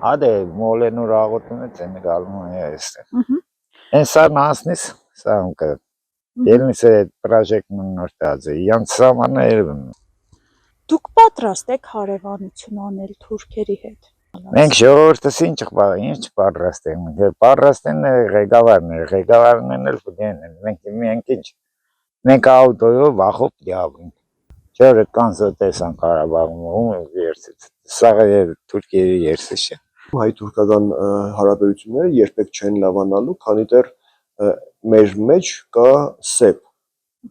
Hadi Moğol'un rağbetini seni kalmaya ister. Sen nasılsın? Sağ ol. Elinize projenin ortası. Yansımanı erbim. Դուք պատրաստ եք հարևանություն անել թուրքերի հետ։ Մենք ժողովուրդը ինչ պատրաստենք։ Պատրաստեն ղեկավարներն էլ փգեն։ Մենք ինչ։ Մենք աուտոյով վախով դիավենք։ Չէ՞ կանսոտեսան Ղարաբաղում ում երսից։ Սա Թուրքիայի երսից է։ Հայ-թուրքական հարաբերությունները երբեք չեն լավանալու, քանի դեռ մեր մեջ կա սեփ,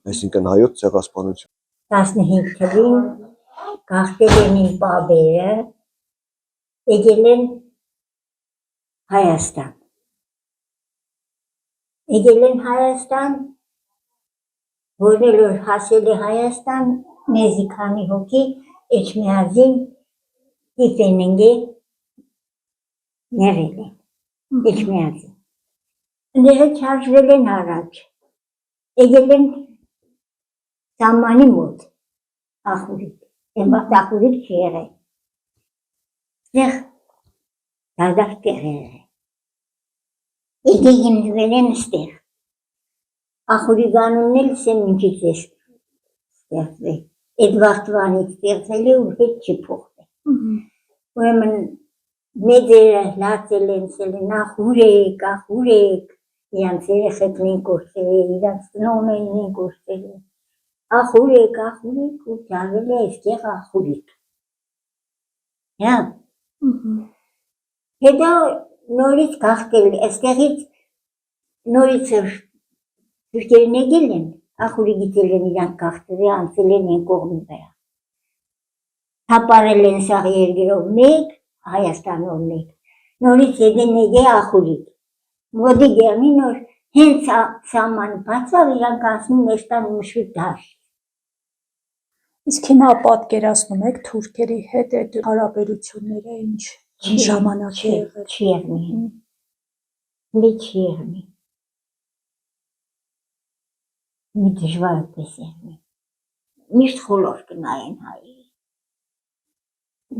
այսինքն հայոց ցեղասպանություն։ 15 թվին գաղթել են իմ պապերը, եկել են Հայաստան։ Որն որ հասել է Հայաստան, մեզի քանի հոգի Էջմիածին դիպենենգե ներել են, Էջմիածին։ Ները չարժվել են առաջ, եկել են Սամանի մոտ, ախուրիկ, էնբաղտ ախուրիկ չի եղել, դեղ դարդակ տեղ եղել, եկել հիմնվել են ստեղ, ախուրիկ անունն էլ սեն մինչից է ստեղծվել, էդ վաղթվանից ստեղծել է ու հետ չի փոխվել, ուրեմն մեծերը լացել են, սել են ախուրեք, իրանց երեխեքն են կործել, իրանց տնողներն են կործել, ախուրեք ու ճարվել է այստեղ ախուրիկ։ Հետո նորից գաղթել, այստեղից նորից թուրքերն եկել են, ախուրիկից են իրանք գաղթել, անցել են են կողմի վրա։ Թապարել են սաղ երկրով մեկ, Հայաստանով մեկ, նորից եկել ախուրիկ։ Մոդի գերնի նոր հենց սաման բացավ, իրանք ասնում նեշտան մշուտ դաշ։ Իսկ հիմա պատկերացնում եք թուրքերի հետ այդ հարաբերությունները ինչ ժամանակ է եղել։ Չի եղնի, մի չի եղնի, մի դժվարպես եղնի, միշտ խոլոր կնայեն հայի։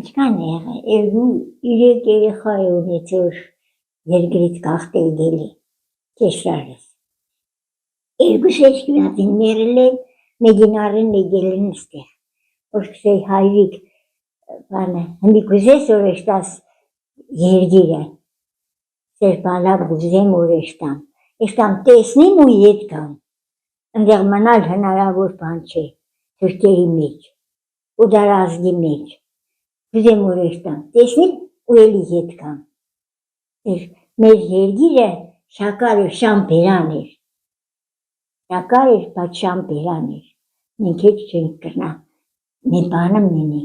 Ինչքան եղել, իրեք երեխա է ունեցոր երկրից գաղթել գելի, կեշրարս։ Երկուս էջքյունատին ներել են, մեգինարեն եկել են ստեղ, որ կսեի հայրիկ, հնդի կուզես որ էշտաս երգիրը, սեր բալակ գուզեմ որ էշտամ տեսնիմ ու ետ կան, ընդեղ մնալ հնարավոր բան չէ, թուրքերի մեջ, ու դարազգի մեջ, գուզեմ որ էշտամ, տեսնիմ ու էլի ետ կան, մեր երգիրը շակար էր շամպերան էր, բայց շամպերան էր, մենք հետ չենք կրնա, մի բանը մնի,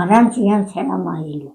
առանց իրանց հրամայելու։